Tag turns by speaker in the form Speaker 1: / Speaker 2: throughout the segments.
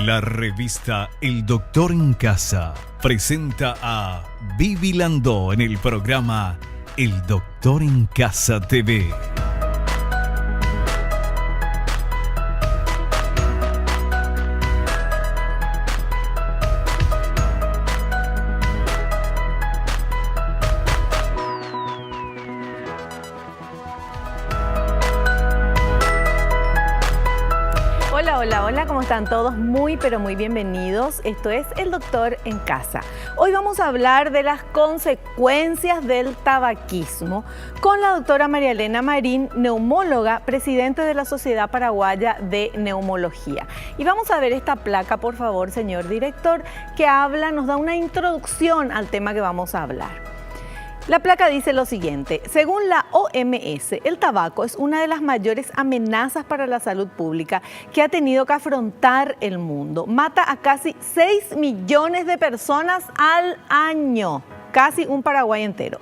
Speaker 1: La revista El Doctor en Casa presenta a Vivi Landó en el programa El Doctor en Casa TV.
Speaker 2: Hola, ¿cómo están todos? Muy, pero muy bienvenidos. Esto es El Doctor en Casa. Hoy vamos a hablar de las consecuencias del tabaquismo con la doctora María Elena Marín, neumóloga, presidente de la Sociedad Paraguaya de Neumología. Y vamos a ver esta placa, por favor, señor director, que nos da una introducción al tema que vamos a hablar. La placa dice lo siguiente: según la OMS, el tabaco es una de las mayores amenazas para la salud pública que ha tenido que afrontar el mundo. Mata a casi 6 millones de personas al año, casi un Paraguay entero,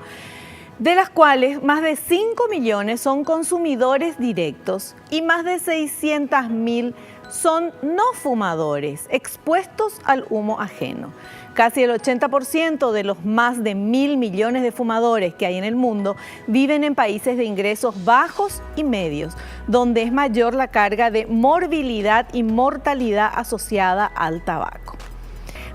Speaker 2: de las cuales más de 5 millones son consumidores directos y más de 600.000 son no fumadores, expuestos al humo ajeno. Casi el 80% de los más de 1.000 millones de fumadores que hay en el mundo viven en países de ingresos bajos y medios, donde es mayor la carga de morbilidad y mortalidad asociada al tabaco.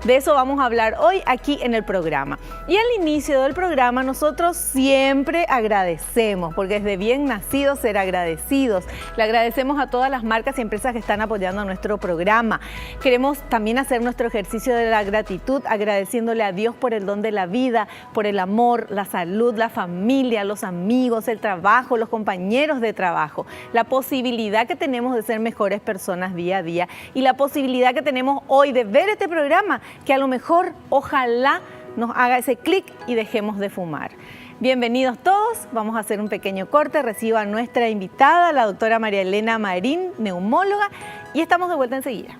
Speaker 2: De eso vamos a hablar hoy aquí en el programa. Y al inicio del programa nosotros siempre agradecemos, porque es de bien nacidos ser agradecidos. Le agradecemos a todas las marcas y empresas que están apoyando nuestro programa. Queremos también hacer nuestro ejercicio de la gratitud, agradeciéndole a Dios por el don de la vida, por el amor, la salud, la familia, los amigos, el trabajo, los compañeros de trabajo, la posibilidad que tenemos de ser mejores personas día a día y la posibilidad que tenemos hoy de ver este programa, que a lo mejor, ojalá, nos haga ese clic y dejemos de fumar. Bienvenidos todos, vamos a hacer un pequeño corte, recibo a nuestra invitada, la doctora María Elena Marín, neumóloga, y estamos de vuelta enseguida.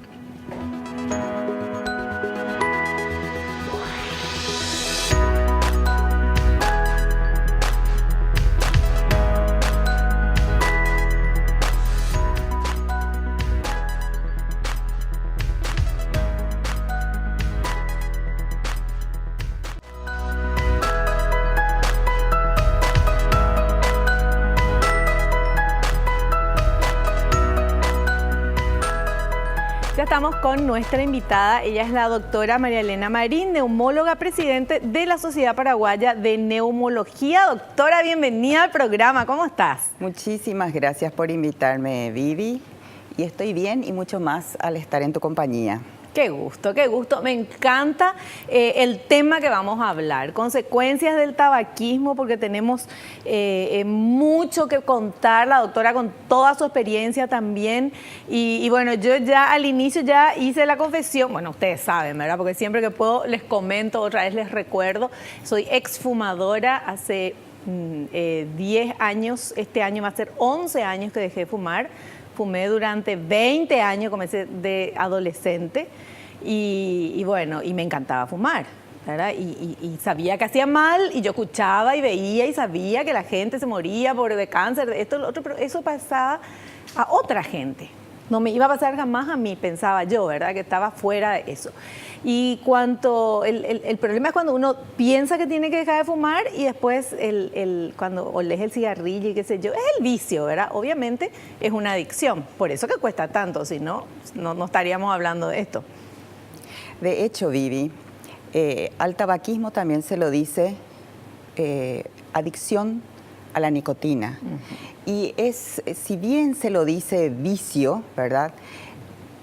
Speaker 2: Estamos con nuestra invitada, ella es la doctora María Elena Marín, neumóloga, presidente de la Sociedad Paraguaya de Neumología. Doctora, bienvenida al programa, ¿cómo estás?
Speaker 3: Muchísimas gracias por invitarme, Vivi, y estoy bien y mucho más al estar en tu compañía.
Speaker 2: Qué gusto, me encanta el tema que vamos a hablar, consecuencias del tabaquismo, porque tenemos mucho que contar, la doctora con toda su experiencia también, y bueno, yo ya al inicio ya hice la confesión, bueno, ustedes saben, ¿verdad? Porque siempre que puedo les comento, otra vez les recuerdo, soy exfumadora hace 10 años, este año va a ser 11 años que dejé de fumar. Fumé durante 20 años, comencé de adolescente y bueno, y me encantaba fumar, ¿verdad? Y sabía que hacía mal y yo escuchaba y veía y sabía que la gente se moría de cáncer, de esto, lo otro, pero eso pasaba a otra gente. No me iba a pasar jamás a mí, pensaba yo, ¿verdad? Que estaba fuera de eso. Y el problema es cuando uno piensa que tiene que dejar de fumar y después cuando oles el cigarrillo y qué sé yo, es el vicio, ¿verdad? Obviamente es una adicción, por eso que cuesta tanto, si no, no estaríamos hablando de esto.
Speaker 3: De hecho, Vivi, al tabaquismo también se lo dice adicción a la nicotina. Y si bien se lo dice vicio, ¿verdad?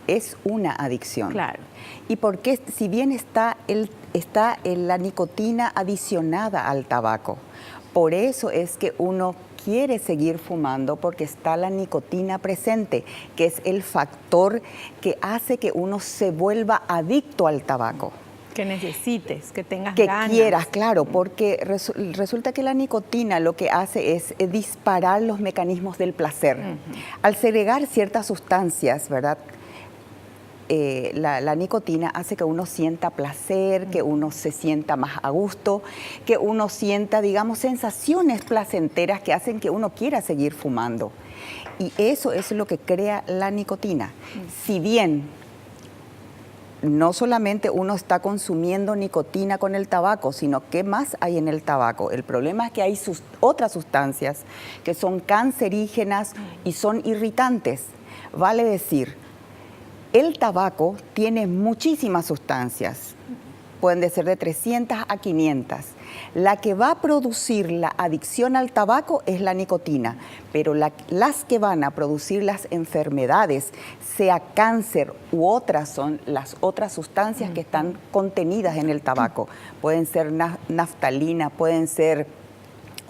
Speaker 3: Es una adicción.
Speaker 2: Claro.
Speaker 3: Y porque si bien está la nicotina adicionada al tabaco, por eso es que uno quiere seguir fumando, porque está la nicotina presente, que es el factor que hace que uno se vuelva adicto al tabaco.
Speaker 2: Que necesites, que tengas
Speaker 3: ganas. Que quieras, claro,
Speaker 2: porque
Speaker 3: resulta que la nicotina lo que hace es disparar los mecanismos del placer. Al segregar ciertas sustancias, ¿verdad? La nicotina hace que uno sienta placer, que uno se sienta más a gusto, que uno sienta, digamos, sensaciones placenteras que hacen que uno quiera seguir fumando. Y eso es lo que crea la nicotina. Si bien no solamente uno está consumiendo nicotina con el tabaco, sino qué más hay en el tabaco. El problema es que hay otras sustancias que son cancerígenas y son irritantes. Vale decir, el tabaco tiene muchísimas sustancias, pueden ser de 300 a 500. La que va a producir la adicción al tabaco es la nicotina, pero las que van a producir las enfermedades, sea cáncer u otras, son las otras sustancias que están contenidas en el tabaco. Pueden ser naftalina, pueden ser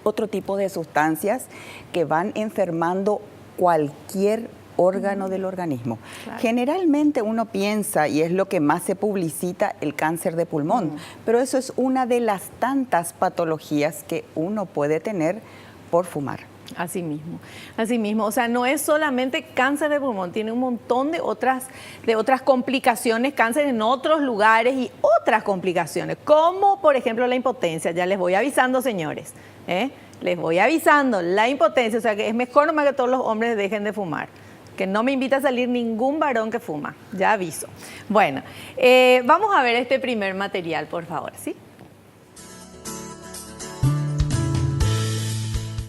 Speaker 3: otro tipo de sustancias que van enfermando cualquier órgano del organismo. Claro. Generalmente uno piensa, y es lo que más se publicita, el cáncer de pulmón, pero eso es una de las tantas patologías que uno puede tener por fumar.
Speaker 2: Así mismo. O sea, no es solamente cáncer de pulmón, tiene un montón de otras complicaciones, cáncer en otros lugares y otras complicaciones, como por ejemplo la impotencia. Ya les voy avisando, señores, les voy avisando, la impotencia, o sea que es mejor nomás que todos los hombres dejen de fumar. Que no me invita a salir ningún varón que fuma, ya aviso. Bueno, vamos a ver este primer material, por favor, ¿sí?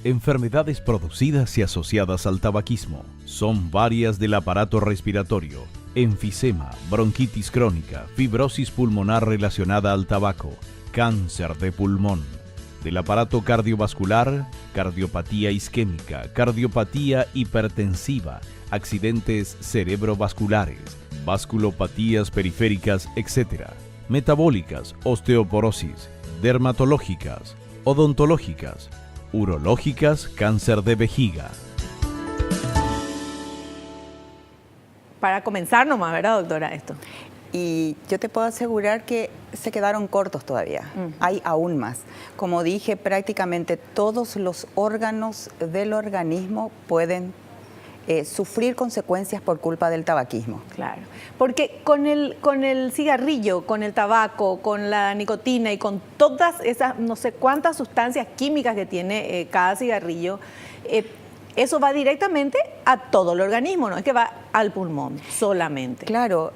Speaker 1: Enfermedades producidas y asociadas al tabaquismo son varias del aparato respiratorio: enfisema, bronquitis crónica, fibrosis pulmonar relacionada al tabaco, cáncer de pulmón. Del aparato cardiovascular, cardiopatía isquémica, cardiopatía hipertensiva, accidentes cerebrovasculares, vasculopatías periféricas, etc. Metabólicas, osteoporosis, dermatológicas, odontológicas, urológicas, cáncer de vejiga.
Speaker 2: Para comenzar nomás, ¿verdad, doctora? Esto.
Speaker 3: Y yo te puedo asegurar que se quedaron cortos todavía. Hay aún más. Como dije, prácticamente todos los órganos del organismo pueden sufrir consecuencias por culpa del tabaquismo.
Speaker 2: Claro, porque con el cigarrillo, con el tabaco, con la nicotina y con todas esas no sé cuántas sustancias químicas que tiene cada cigarrillo, eso va directamente a todo el organismo, no es que va al pulmón solamente.
Speaker 3: Claro,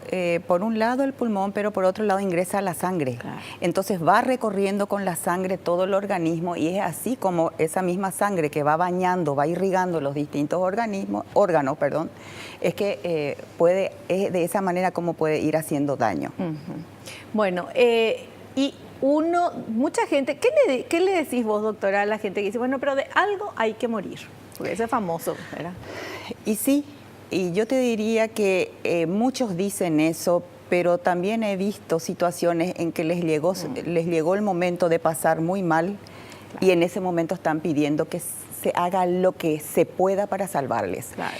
Speaker 3: por un lado el pulmón, pero por otro lado ingresa a la sangre. Claro. Entonces va recorriendo con la sangre todo el organismo y es así como esa misma sangre que va bañando, va irrigando los distintos órganos, es que es de esa manera como puede ir haciendo daño.
Speaker 2: Bueno, y mucha gente, ¿qué le decís vos, doctora, a la gente que dice, bueno, pero de algo hay que morir? Porque ese es famoso, ¿verdad?
Speaker 3: Y sí, y yo te diría que muchos dicen eso, pero también he visto situaciones en que les llegó el momento de pasar muy mal, claro, y en ese momento están pidiendo que se haga lo que se pueda para salvarles. Claro.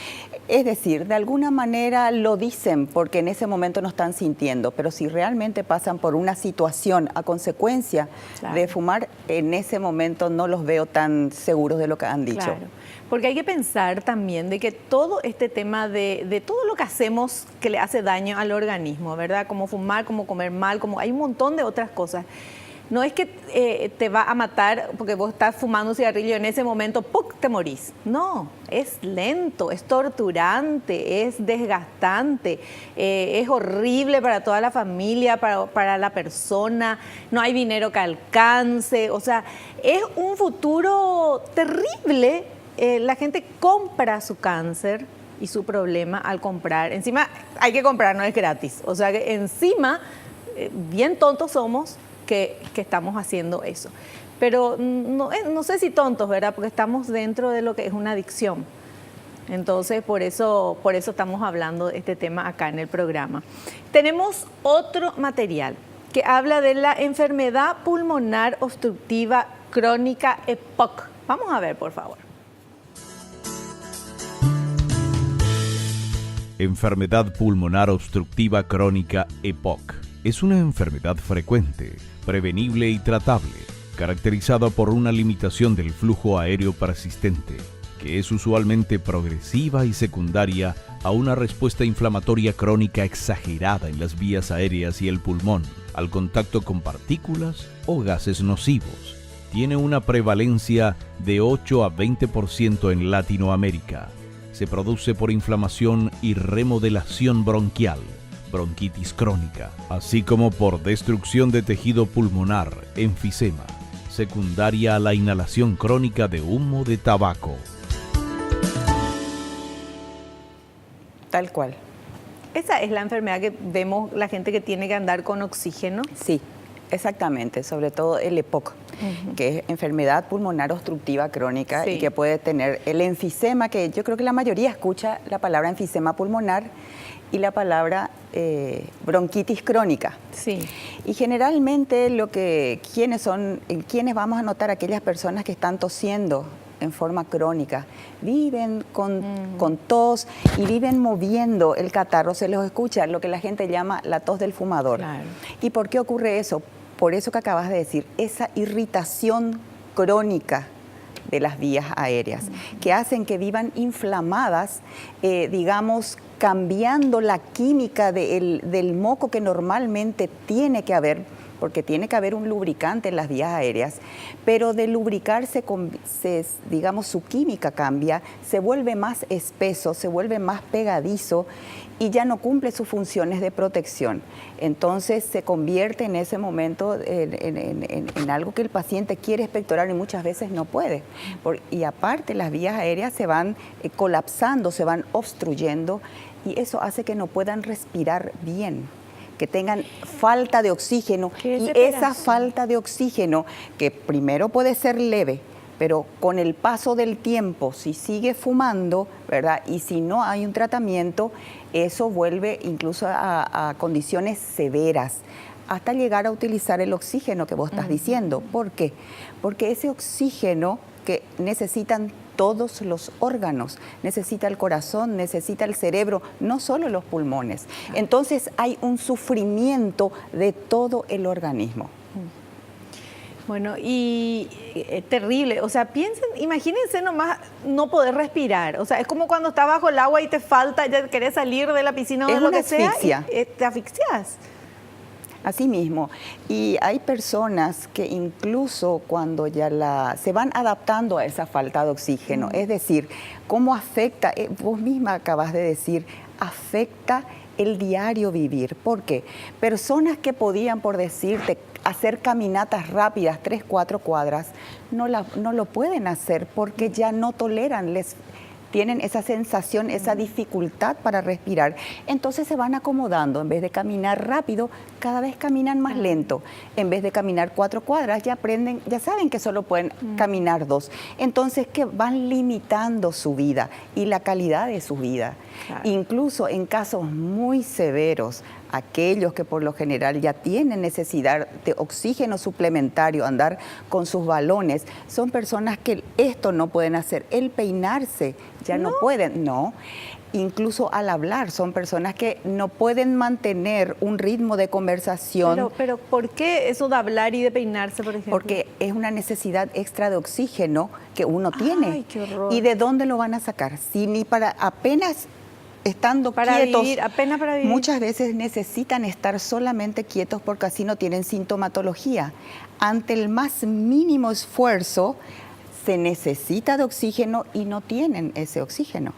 Speaker 3: Es decir, de alguna manera lo dicen porque en ese momento no están sintiendo, pero si realmente pasan por una situación a consecuencia, claro, de fumar, en ese momento no los veo tan seguros de lo que han dicho.
Speaker 2: Claro. Porque hay que pensar también de que todo este tema de todo lo que hacemos que le hace daño al organismo, ¿verdad? Como fumar, como comer mal, como hay un montón de otras cosas. No es que te va a matar porque vos estás fumando un cigarrillo y en ese momento ¡puc!, te morís. No, es lento, es torturante, es desgastante, es horrible para toda la familia, para la persona, no hay dinero que alcance, o sea, es un futuro terrible. La gente compra su cáncer y su problema al comprar. Encima hay que comprar, no es gratis. O sea que encima, bien tontos somos que estamos haciendo eso. Pero no sé si tontos, ¿verdad? Porque estamos dentro de lo que es una adicción. Entonces, por eso estamos hablando de este tema acá en el programa. Tenemos otro material que habla de la enfermedad pulmonar obstructiva crónica EPOC. Vamos a ver, por favor.
Speaker 1: Enfermedad pulmonar obstructiva crónica EPOC es una enfermedad frecuente, prevenible y tratable, caracterizada por una limitación del flujo aéreo persistente, que es usualmente progresiva y secundaria a una respuesta inflamatoria crónica exagerada en las vías aéreas y el pulmón, al contacto con partículas o gases nocivos. Tiene una prevalencia de 8 a 20% en Latinoamérica. Se produce por inflamación y remodelación bronquial, bronquitis crónica, así como por destrucción de tejido pulmonar, enfisema, secundaria a la inhalación crónica de humo de tabaco.
Speaker 3: Tal cual.
Speaker 2: Esa es la enfermedad que vemos la gente que tiene que andar con oxígeno.
Speaker 3: Sí, exactamente, sobre todo el EPOC, que es enfermedad pulmonar obstructiva crónica,
Speaker 2: Sí.
Speaker 3: y que puede tener el enfisema, que yo creo que la mayoría escucha la palabra enfisema pulmonar y la palabra bronquitis crónica.
Speaker 2: Sí.
Speaker 3: Y generalmente quienes vamos a notar aquellas personas que están tosiendo en forma crónica, viven con tos y viven moviendo el catarro, se los escucha, lo que la gente llama la tos del fumador.
Speaker 2: Claro.
Speaker 3: ¿Y por qué ocurre eso? Por eso que acabas de decir, esa irritación crónica de las vías aéreas, que hacen que vivan inflamadas, digamos, cambiando la química del moco que normalmente tiene que haber, porque tiene que haber un lubricante en las vías aéreas, pero de lubricarse, digamos, su química cambia, se vuelve más espeso, se vuelve más pegadizo y ya no cumple sus funciones de protección. Entonces se convierte en ese momento en algo que el paciente quiere expectorar y muchas veces no puede. Y aparte las vías aéreas se van colapsando, se van obstruyendo y eso hace que no puedan respirar bien, que tengan falta de oxígeno. Y esa falta de oxígeno, que primero puede ser leve, pero con el paso del tiempo, si sigue fumando, ¿verdad? Y si no hay un tratamiento, eso vuelve incluso a condiciones severas, hasta llegar a utilizar el oxígeno que vos estás diciendo. ¿Por qué? Porque ese oxígeno que necesitan todos los órganos, necesita el corazón, necesita el cerebro, no solo los pulmones. Entonces hay un sufrimiento de todo el organismo.
Speaker 2: Bueno, y terrible, o sea, imagínense nomás no poder respirar, o sea, es como cuando estás bajo el agua y te falta, ya querés salir de la piscina o de lo que sea, y te asfixias.
Speaker 3: Así mismo, y hay personas que incluso cuando ya se van adaptando a esa falta de oxígeno, es decir, cómo afecta, vos misma acabas de decir, afecta el diario vivir. ¿Por qué? Personas que podían, por decirte, hacer caminatas rápidas, 3, 4 cuadras, no lo pueden hacer porque ya no toleran, tienen esa sensación, esa dificultad para respirar. Entonces se van acomodando. En vez de caminar rápido, cada vez caminan más lento. En vez de caminar 4 cuadras, ya saben que solo pueden caminar 2. Entonces que van limitando su vida y la calidad de su vida. Claro. Incluso en casos muy severos, aquellos que por lo general ya tienen necesidad de oxígeno suplementario, andar con sus balones, son personas que esto no pueden hacer. El peinarse ya no pueden, no. Incluso al hablar, son personas que no pueden mantener un ritmo de conversación.
Speaker 2: Pero ¿por qué eso de hablar y de peinarse, por ejemplo?
Speaker 3: Porque es una necesidad extra de oxígeno que uno tiene.
Speaker 2: Ay, qué horror.
Speaker 3: ¿Y de dónde lo van a sacar? Si ni para apenas estando
Speaker 2: para
Speaker 3: quietos,
Speaker 2: vivir, apenas para vivir.
Speaker 3: Muchas veces necesitan estar solamente quietos porque así no tienen sintomatología. Ante el más mínimo esfuerzo se necesita de oxígeno y no tienen ese oxígeno.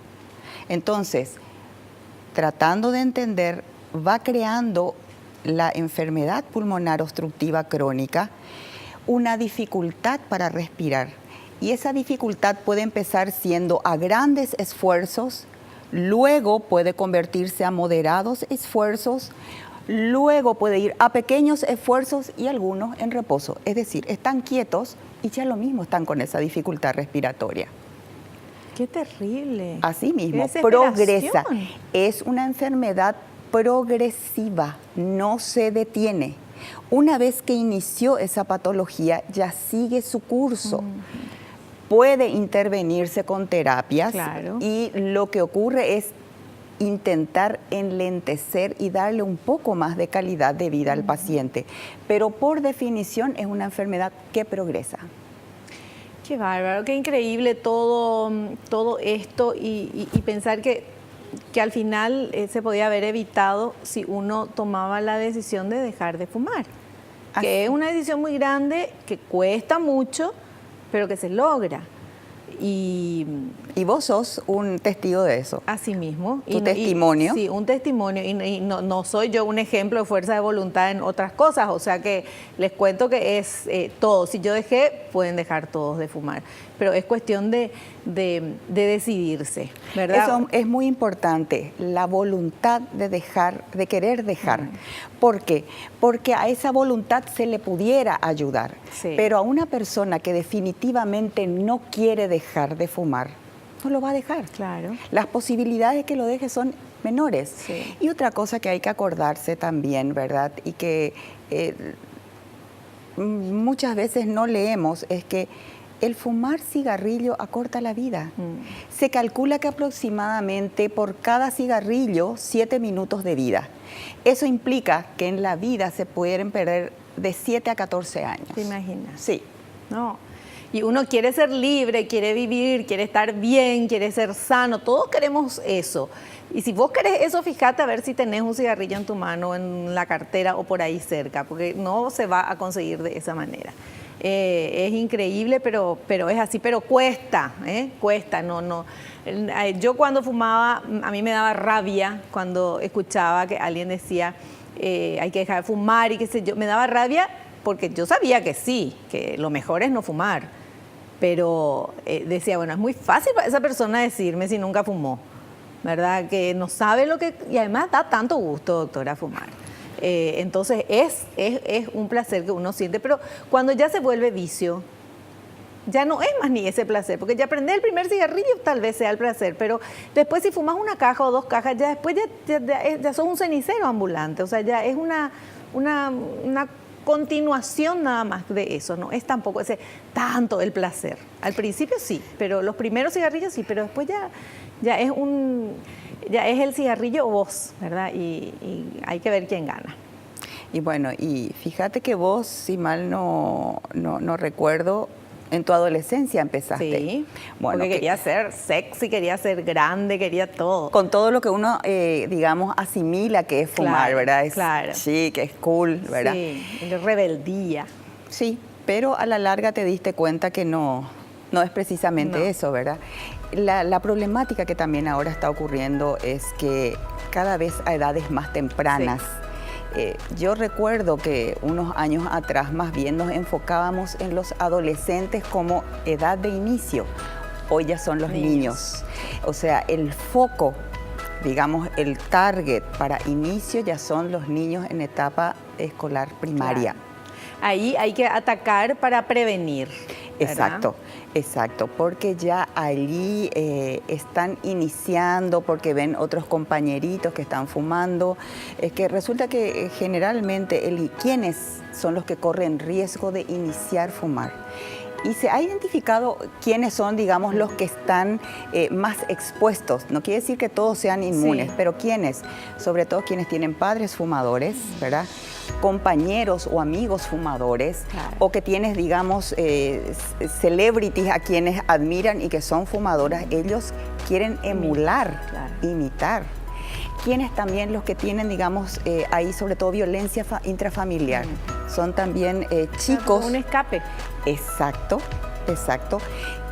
Speaker 3: Entonces, tratando de entender, va creando la enfermedad pulmonar obstructiva crónica una dificultad para respirar. Y esa dificultad puede empezar siendo a grandes esfuerzos, luego puede convertirse a moderados esfuerzos, luego puede ir a pequeños esfuerzos y algunos en reposo. Es decir, están quietos y ya lo mismo están con esa dificultad respiratoria.
Speaker 2: ¡Qué terrible!
Speaker 3: Así mismo, progresa. Es una enfermedad progresiva, no se detiene. Una vez que inició esa patología, ya sigue su curso. Puede intervenirse con terapias, claro, y lo que ocurre es intentar enlentecer y darle un poco más de calidad de vida al paciente. Pero por definición es una enfermedad que progresa.
Speaker 2: Qué bárbaro, qué increíble todo esto y pensar que al final se podía haber evitado si uno tomaba la decisión de dejar de fumar. Que es una decisión muy grande, que cuesta mucho, pero que se logra.
Speaker 3: Y vos sos un testigo de eso.
Speaker 2: Así mismo.
Speaker 3: ¿Tu testimonio?
Speaker 2: Sí, un testimonio. Y no soy yo un ejemplo de fuerza de voluntad en otras cosas. O sea que les cuento que es todo. Si yo dejé, pueden dejar todos de fumar. Pero es cuestión de decidirse, ¿verdad?
Speaker 3: Eso es muy importante, la voluntad de dejar, de querer dejar. ¿Por qué? Porque a esa voluntad se le pudiera ayudar.
Speaker 2: Sí.
Speaker 3: Pero a una persona que definitivamente no quiere dejar de fumar, no lo va a dejar.
Speaker 2: Claro.
Speaker 3: Las posibilidades de que lo deje son menores.
Speaker 2: Sí.
Speaker 3: Y otra cosa que hay que acordarse también, ¿verdad? Y que muchas veces no leemos es que el fumar cigarrillo acorta la vida. Se calcula que aproximadamente por cada cigarrillo 7 minutos de vida. Eso implica que en la vida se pueden perder de 7 a 14 años.
Speaker 2: ¿Te imaginas?
Speaker 3: Sí.
Speaker 2: No. Y uno quiere ser libre, quiere vivir, quiere estar bien, quiere ser sano. Todos queremos eso. Y si vos querés eso, fíjate a ver si tenés un cigarrillo en tu mano, en la cartera o por ahí cerca, porque no se va a conseguir de esa manera. Es increíble, pero es así, pero cuesta, cuesta, no. Yo cuando fumaba, a mí me daba rabia cuando escuchaba que alguien decía hay que dejar de fumar y qué sé yo, me daba rabia porque yo sabía que sí, que lo mejor es no fumar, pero decía, bueno, es muy fácil para esa persona decirme si nunca fumó, ¿verdad? Que no sabe lo que, y además da tanto gusto, doctora, fumar. Entonces es un placer que uno siente, pero cuando ya se vuelve vicio, ya no es más ni ese placer, porque ya prender el primer cigarrillo tal vez sea el placer, pero después si fumas una caja o 2 cajas, ya después ya sos un cenicero ambulante, o sea, ya es una continuación nada más de eso, no es tampoco ese tanto el placer. Al principio sí, pero los primeros cigarrillos sí, pero después ya es el cigarrillo o vos, ¿verdad? Y hay que ver quién gana.
Speaker 3: Y bueno, y fíjate que vos, si mal no recuerdo, en tu adolescencia empezaste.
Speaker 2: Sí,
Speaker 3: bueno,
Speaker 2: porque quería ser sexy, quería ser grande, quería todo.
Speaker 3: Con todo lo que uno, digamos, asimila que es fumar,
Speaker 2: Claro,
Speaker 3: ¿verdad? Es,
Speaker 2: claro.
Speaker 3: Sí, que es cool, ¿verdad?
Speaker 2: Sí, rebeldía.
Speaker 3: Sí, pero a la larga te diste cuenta que no es precisamente eso, ¿verdad? La problemática que también ahora está ocurriendo es que cada vez a edades más tempranas, yo recuerdo que unos años atrás más bien nos enfocábamos en los adolescentes como edad de inicio. Hoy ya son los niños. O sea, el foco, digamos, el target para inicio ya son los niños en etapa escolar primaria.
Speaker 2: Claro. Ahí hay que atacar para prevenir, ¿verdad?
Speaker 3: Exacto, porque ya allí están iniciando, porque ven otros compañeritos que están fumando. Es que resulta que generalmente, ¿quiénes son los que corren riesgo de iniciar fumar? Y se ha identificado quiénes son, digamos, los que están más expuestos. No quiere decir que todos sean inmunes, sí, pero quiénes, sobre todo quienes tienen padres fumadores, ¿verdad? Compañeros o amigos fumadores, claro, o que tienes, digamos, celebrities a quienes admiran y que son fumadoras, ellos quieren emular, claro, imitar. Quienes también los que tienen, digamos, ahí sobre todo violencia intrafamiliar, son también chicos.
Speaker 2: Un escape.
Speaker 3: Exacto.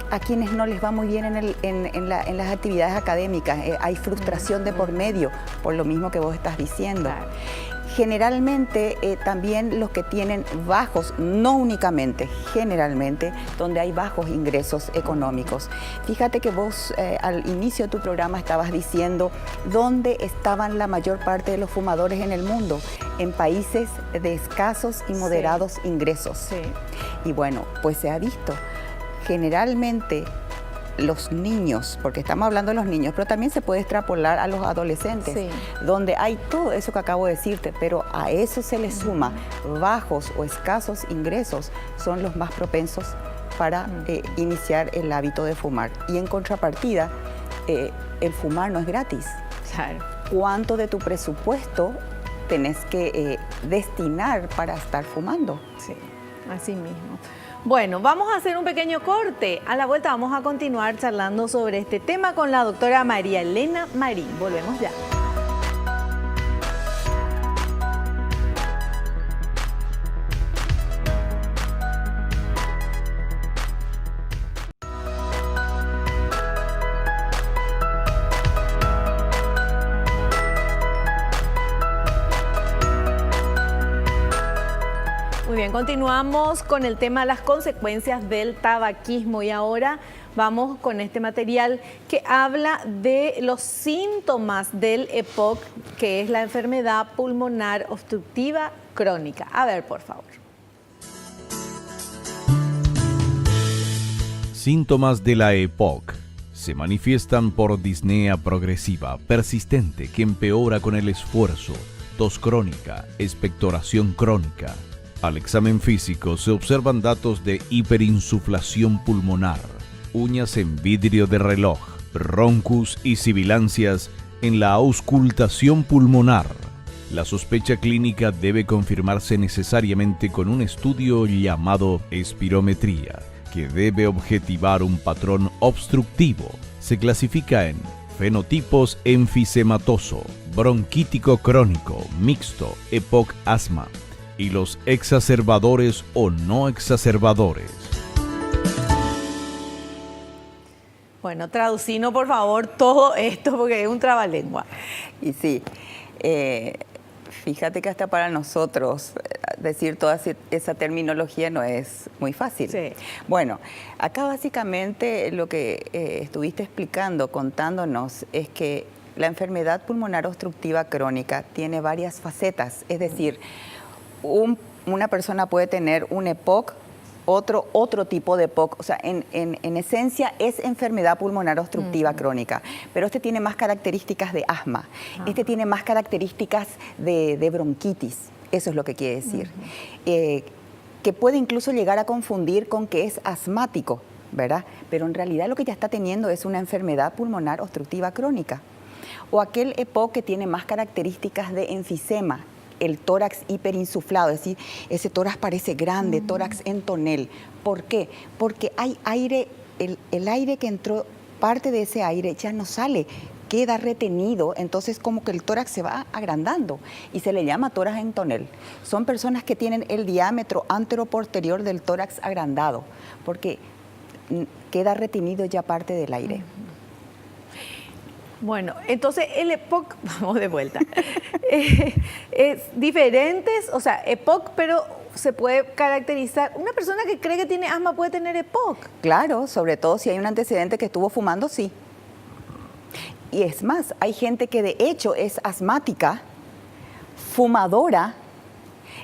Speaker 3: A quienes no les va muy bien en las actividades académicas, hay frustración de por medio, por lo mismo que vos estás diciendo. Claro. Generalmente también los que tienen bajos, no únicamente, generalmente, donde hay bajos ingresos económicos. Fíjate que vos al inicio de tu programa estabas diciendo dónde estaban la mayor parte de los fumadores en el mundo, en países de escasos y moderados, sí, ingresos. Sí. Y bueno, pues se ha visto, generalmente los niños, porque estamos hablando de los niños, pero también se puede extrapolar a los adolescentes, sí, donde hay todo eso que acabo de decirte, pero a eso se le suma bajos o escasos ingresos, son los más propensos para iniciar el hábito de fumar. Y en contrapartida, el fumar no es gratis.
Speaker 2: Claro.
Speaker 3: ¿Cuánto de tu presupuesto tenés que destinar para estar fumando?
Speaker 2: Sí, así mismo. Bueno, vamos a hacer un pequeño corte. A la vuelta vamos a continuar charlando sobre este tema con la doctora María Elena Marín. Volvemos ya. bien, continuamos con el tema de las consecuencias del tabaquismo y ahora vamos con este material que habla de los síntomas del EPOC, que es la enfermedad pulmonar obstructiva crónica. A ver, por favor.
Speaker 1: Síntomas de la EPOC se manifiestan por disnea progresiva persistente que empeora con el esfuerzo, tos crónica, expectoración crónica. Al examen físico se observan datos de hiperinsuflación pulmonar, uñas en vidrio de reloj, roncus y sibilancias en la auscultación pulmonar. La sospecha clínica debe confirmarse necesariamente con un estudio llamado espirometría, que debe objetivar un patrón obstructivo. Se clasifica en fenotipos enfisematoso, bronquítico crónico, mixto, EPOC asma y los exacerbadores o no exacerbadores.
Speaker 2: Bueno, traducinos por favor todo esto porque es un trabalengua.
Speaker 3: Y sí, fíjate que hasta para nosotros decir toda esa terminología no es muy fácil.
Speaker 2: Sí.
Speaker 3: Bueno, acá básicamente lo que estuviste explicando, contándonos, es que la enfermedad pulmonar obstructiva crónica tiene varias facetas. Es decir, una persona puede tener un EPOC, otro tipo de EPOC, o sea, en esencia es enfermedad pulmonar obstructiva crónica, pero este tiene más características de asma, este tiene más características de bronquitis, eso es lo que quiere decir, que puede incluso llegar a confundir con que es asmático, ¿verdad? Pero en realidad lo que ya está teniendo es una enfermedad pulmonar obstructiva crónica, o aquel EPOC que tiene más características de enfisema, el tórax hiperinsuflado, es decir, ese tórax parece grande, tórax en tonel. ¿Por qué? Porque hay aire, el aire que entró, parte de ese aire ya no sale, queda retenido, entonces como que el tórax se va agrandando y se le llama tórax en tonel. Son personas que tienen el diámetro anteroposterior del tórax agrandado, porque queda retenido ya parte del aire.
Speaker 2: Bueno, entonces el EPOC, vamos de vuelta, es diferentes, o sea, EPOC, pero se puede caracterizar, una persona que cree que tiene asma puede tener EPOC.
Speaker 3: Claro, sobre todo si hay un antecedente que estuvo fumando, sí. Y es más, hay gente que de hecho es asmática, fumadora.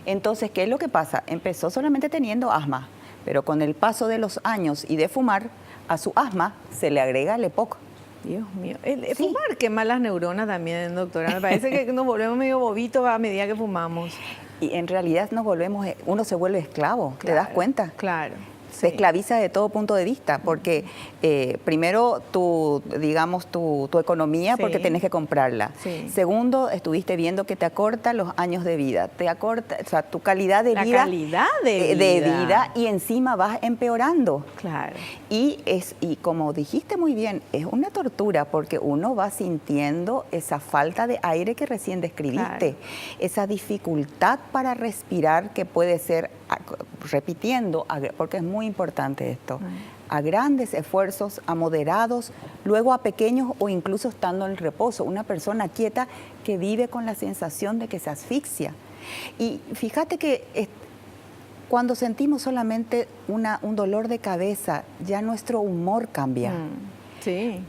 Speaker 3: Entonces, ¿qué es lo que pasa? Empezó solamente teniendo asma, pero con el paso de los años y de fumar, a su asma se le agrega el EPOC.
Speaker 2: Dios mío, el fumar quema las neuronas también, doctora. Me parece que nos volvemos medio bobitos a medida que fumamos.
Speaker 3: Y en realidad uno se vuelve esclavo,
Speaker 2: Claro,
Speaker 3: ¿te das cuenta?
Speaker 2: Claro.
Speaker 3: Se esclaviza de todo punto de vista, porque primero tu economía, porque tenés que comprarla.
Speaker 2: Sí.
Speaker 3: Segundo, estuviste viendo que te acorta los años de vida, te acorta, o sea, tu calidad de vida.
Speaker 2: La calidad de vida.
Speaker 3: Y encima vas empeorando.
Speaker 2: Claro.
Speaker 3: Y como dijiste muy bien, es una tortura porque uno va sintiendo esa falta de aire que recién describiste, esa dificultad para respirar que puede ser, repitiendo, porque es muy importante esto, a grandes esfuerzos, a moderados, luego a pequeños o incluso estando en reposo. Una persona quieta que vive con la sensación de que se asfixia. Y fíjate que cuando sentimos solamente un dolor de cabeza, ya nuestro humor cambia.
Speaker 2: Sí.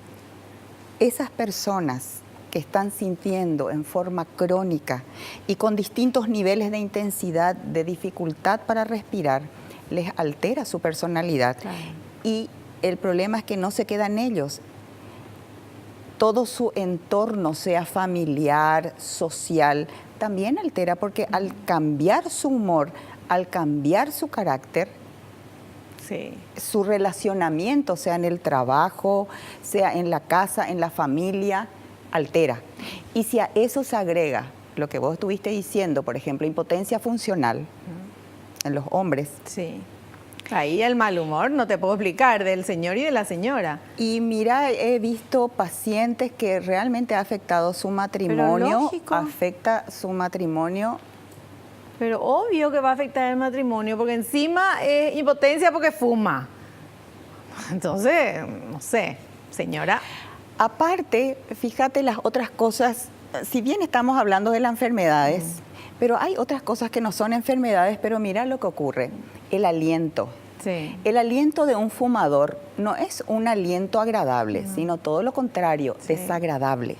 Speaker 3: Esas personas que están sintiendo en forma crónica y con distintos niveles de intensidad, de dificultad para respirar, les altera su personalidad.
Speaker 2: Claro.
Speaker 3: Y el problema es que no se queda en ellos. Todo su entorno, sea familiar, social, también altera, porque al cambiar su humor, al cambiar su carácter, su relacionamiento, sea en el trabajo, sea en la casa, en la familia, altera. Y si a eso se agrega lo que vos estuviste diciendo, por ejemplo, impotencia funcional en los hombres.
Speaker 2: Sí. Ahí el mal humor, no te puedo explicar, del señor y de la señora.
Speaker 3: Y mira, he visto pacientes que realmente ha afectado su matrimonio, afecta su matrimonio.
Speaker 2: Pero obvio que va a afectar el matrimonio, porque encima es impotencia porque fuma. Entonces, no sé, señora.
Speaker 3: Aparte, fíjate las otras cosas, si bien estamos hablando de las enfermedades, Pero hay otras cosas que no son enfermedades, pero mira lo que ocurre, el aliento.
Speaker 2: Sí.
Speaker 3: El aliento de un fumador no es un aliento agradable, sino todo lo contrario, desagradable.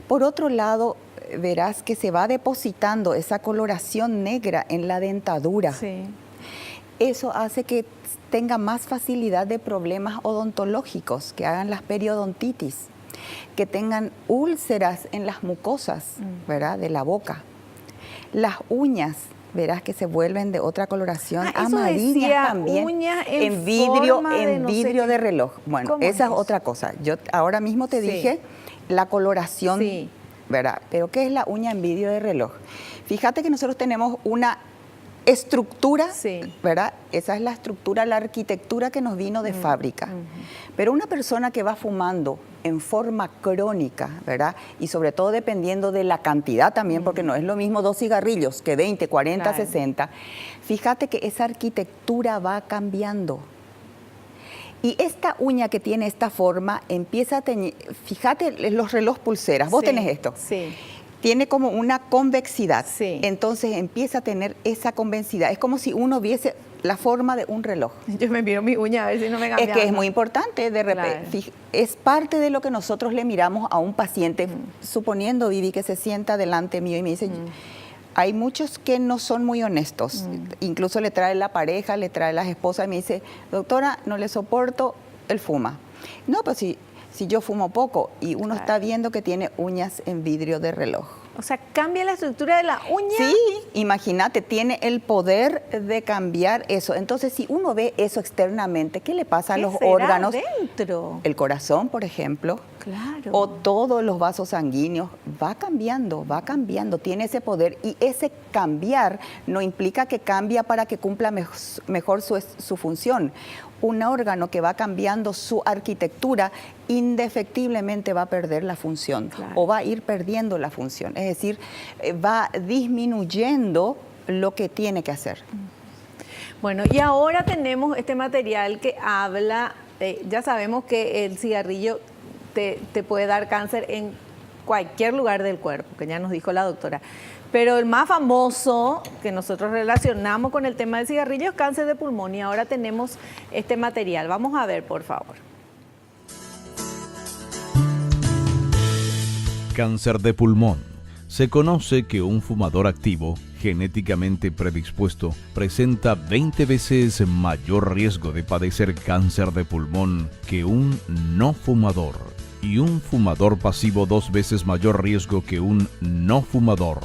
Speaker 3: Por otro lado, verás que se va depositando esa coloración negra en la dentadura.
Speaker 2: Sí.
Speaker 3: Eso hace que tenga más facilidad de problemas odontológicos, que hagan las periodontitis, que tengan úlceras en las mucosas, ¿verdad?, de la boca. Las uñas, verás que se vuelven de otra coloración, amarillas también,
Speaker 2: uñas
Speaker 3: en vidrio,
Speaker 2: de
Speaker 3: reloj. Bueno, esa es otra cosa. Yo ahora mismo te dije la coloración, ¿verdad? Pero ¿qué es la uña en vidrio de reloj? Fíjate que nosotros tenemos una estructura, ¿verdad? Esa es la estructura, la arquitectura que nos vino de fábrica. Pero una persona que va fumando en forma crónica, ¿verdad? Y sobre todo dependiendo de la cantidad también, porque no es lo mismo 2 cigarrillos que 20, 40, 60. Fíjate que esa arquitectura va cambiando. Y esta uña que tiene esta forma empieza a tener, fíjate los relojes pulseras, vos tenés esto.
Speaker 2: Sí.
Speaker 3: Tiene como una convexidad,
Speaker 2: Sí.
Speaker 3: entonces empieza a tener esa convexidad. Es como si uno viese la forma de un reloj.
Speaker 2: Yo me miro mi uña a ver si no me cambia.
Speaker 3: Es que es muy importante, de repente, es parte de lo que nosotros le miramos a un paciente, suponiendo, Vivi, que se sienta delante mío y me dice, hay muchos que no son muy honestos, incluso le trae la pareja, le trae las esposas y me dice, doctora, no le soporto, él fuma. No, pues si yo fumo poco y uno está viendo que tiene uñas en vidrio de reloj.
Speaker 2: O sea, cambia la estructura de la uña.
Speaker 3: Sí, imagínate, tiene el poder de cambiar eso. Entonces, si uno ve eso externamente, ¿qué le pasa a los órganos?
Speaker 2: Dentro?
Speaker 3: El corazón, por ejemplo, o todos los vasos sanguíneos, va cambiando, tiene ese poder. Y ese cambiar no implica que cambia para que cumpla mejor su función. Un órgano que va cambiando su arquitectura indefectiblemente va a perder la función o va a ir perdiendo la función. Es decir, va disminuyendo lo que tiene que hacer.
Speaker 2: Bueno, y ahora tenemos este material que habla, ya sabemos que el cigarrillo te puede dar cáncer en cualquier lugar del cuerpo, que ya nos dijo la doctora. Pero el más famoso que nosotros relacionamos con el tema del cigarrillo es cáncer de pulmón y ahora tenemos este material. Vamos a ver, por favor.
Speaker 1: Cáncer de pulmón. Se conoce que un fumador activo, genéticamente predispuesto, presenta 20 veces mayor riesgo de padecer cáncer de pulmón que un no fumador, y un fumador pasivo 2 veces mayor riesgo que un no fumador.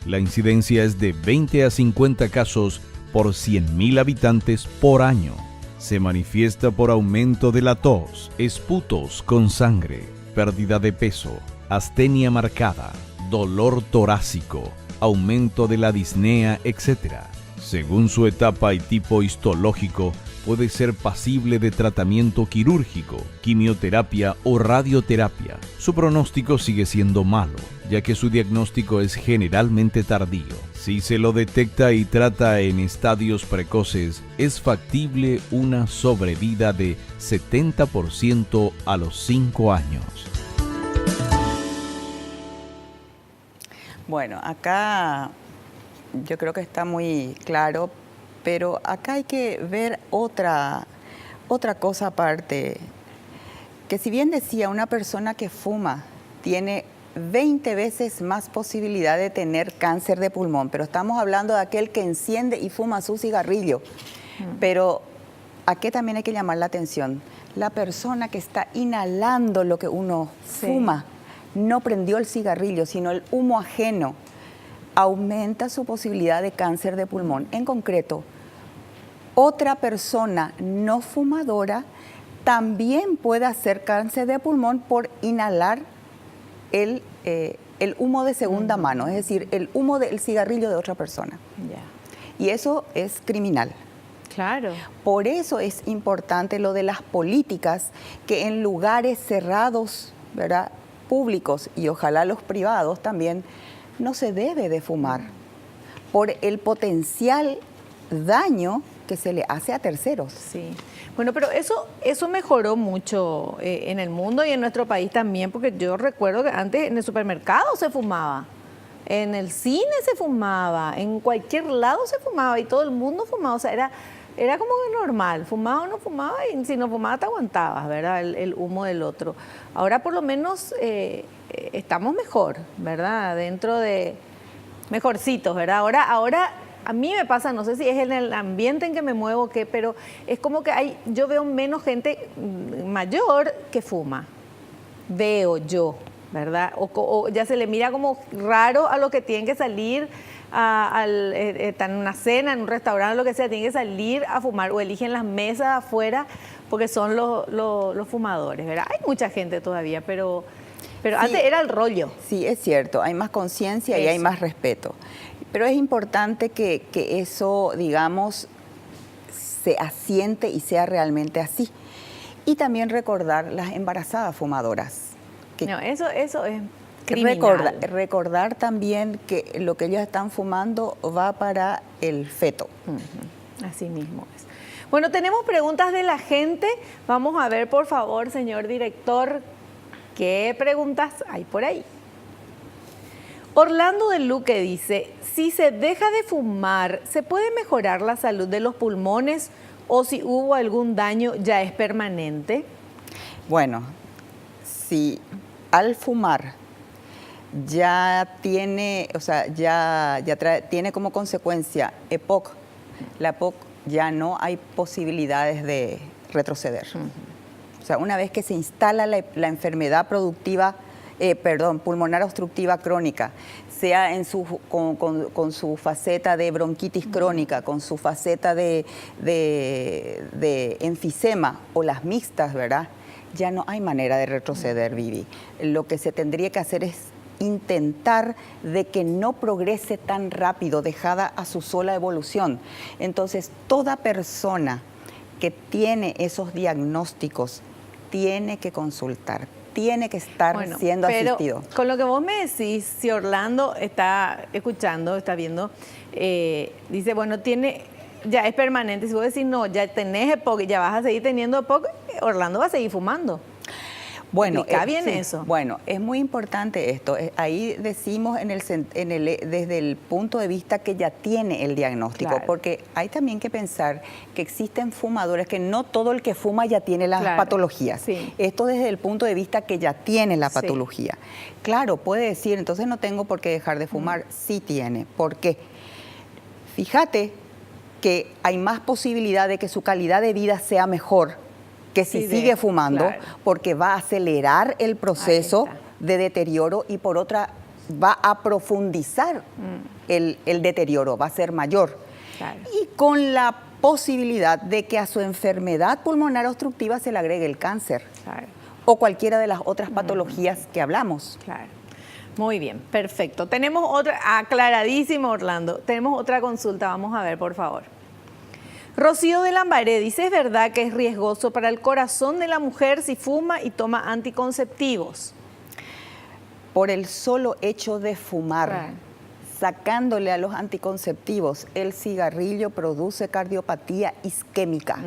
Speaker 1: La incidencia es de 20 a 50 casos por 100.000 habitantes por año. Se manifiesta por aumento de la tos, esputos con sangre, pérdida de peso, astenia marcada, dolor torácico, aumento de la disnea, etc. Según su etapa y tipo histológico, puede ser pasible de tratamiento quirúrgico, quimioterapia o radioterapia. Su pronóstico sigue siendo malo, ya que su diagnóstico es generalmente tardío. Si se lo detecta y trata en estadios precoces, es factible una sobrevida de 70% a los 5 años.
Speaker 3: Bueno, acá yo creo que está muy claro, pero acá hay que ver otra cosa aparte, que si bien decía, una persona que fuma tiene 20 veces más posibilidad de tener cáncer de pulmón, pero estamos hablando de aquel que enciende y fuma su cigarrillo. Pero aquí también hay que llamar la atención, la persona que está inhalando lo que uno fuma, no prendió el cigarrillo, sino el humo ajeno, aumenta su posibilidad de cáncer de pulmón. En concreto, otra persona no fumadora también puede hacer cáncer de pulmón por inhalar el humo de segunda mano, es decir, el humo del cigarrillo de otra persona. Y eso es criminal.
Speaker 2: Claro.
Speaker 3: Por eso es importante lo de las políticas que en lugares cerrados, ¿verdad?, públicos y ojalá los privados también, no se debe de fumar por el potencial daño que se le hace a terceros.
Speaker 2: Sí. Bueno, pero eso mejoró mucho en el mundo y en nuestro país también, porque yo recuerdo que antes en el supermercado se fumaba. en el cine se fumaba, en cualquier lado se fumaba y todo el mundo fumaba, o sea, era como que normal, fumaba o no fumaba y si no fumaba te aguantabas, ¿verdad? El humo del otro. Ahora por lo menos estamos mejor, ¿verdad? Dentro de mejorcitos, ¿verdad? Ahora a mí me pasa, no sé si es en el ambiente en que me muevo o qué, pero es como que yo veo menos gente mayor que fuma, veo yo, ¿verdad? O ya se le mira como raro a los que tienen que salir están en una cena, en un restaurante, lo que sea, tienen que salir a fumar o eligen las mesas afuera porque son los fumadores, ¿verdad? Hay mucha gente todavía, pero sí, antes era el rollo.
Speaker 3: Sí, es cierto, hay más conciencia y hay más respeto. Pero es importante que eso, digamos, se asiente y sea realmente así. Y también recordar las embarazadas fumadoras.
Speaker 2: No, eso es criminal.
Speaker 3: Recordar también que lo que ellos están fumando va para el feto.
Speaker 2: Así mismo es. Bueno, tenemos preguntas de la gente. Vamos a ver, por favor, señor director, qué preguntas hay por ahí. Orlando de Luque dice, si se deja de fumar, ¿se puede mejorar la salud de los pulmones o si hubo algún daño ya es permanente?
Speaker 3: Bueno, si al fumar ya tiene, o sea, tiene como consecuencia EPOC, la EPOC ya no hay posibilidades de retroceder. O sea, una vez que se instala la enfermedad pulmonar obstructiva crónica, sea con su faceta de bronquitis crónica, con su faceta de enfisema o las mixtas, ¿verdad? Ya no hay manera de retroceder, Vivi. Lo que se tendría que hacer es intentar de que no progrese tan rápido, dejada a su sola evolución. Entonces, toda persona que tiene esos diagnósticos tiene que consultar, tiene que estar siendo asistido.
Speaker 2: Con lo que vos me decís, si Orlando está escuchando, está viendo, dice, bueno, ya es permanente. Si vos decís, no, ya tenés EPOC, ya vas a seguir teniendo EPOC, Orlando va a seguir fumando.
Speaker 3: Bueno,
Speaker 2: bien eso.
Speaker 3: Bueno, es muy importante esto. Ahí decimos desde el punto de vista que ya tiene el diagnóstico, claro, porque hay también que pensar que existen fumadores que no todo el que fuma ya tiene las patologías. Sí. Esto desde el punto de vista que ya tiene la patología. Sí. Claro, puede decir, entonces no tengo por qué dejar de fumar. Sí tiene. ¿Por qué? Fíjate que hay más posibilidad de que su calidad de vida sea mejor que si sigue fumando, claro, porque va a acelerar el proceso de deterioro y por otra va a profundizar el deterioro, va a ser mayor. Claro. Y con la posibilidad de que a su enfermedad pulmonar obstructiva se le agregue el cáncer, claro, o cualquiera de las otras patologías que hablamos.
Speaker 2: Claro. Muy bien, perfecto. Tenemos otra, aclaradísimo, Orlando. Tenemos otra consulta, vamos a ver, por favor. Rocío de Lambaré dice, ¿es verdad que es riesgoso para el corazón de la mujer si fuma y toma anticonceptivos?
Speaker 3: Por el solo hecho de fumar, sacándole a los anticonceptivos, el cigarrillo produce cardiopatía isquémica.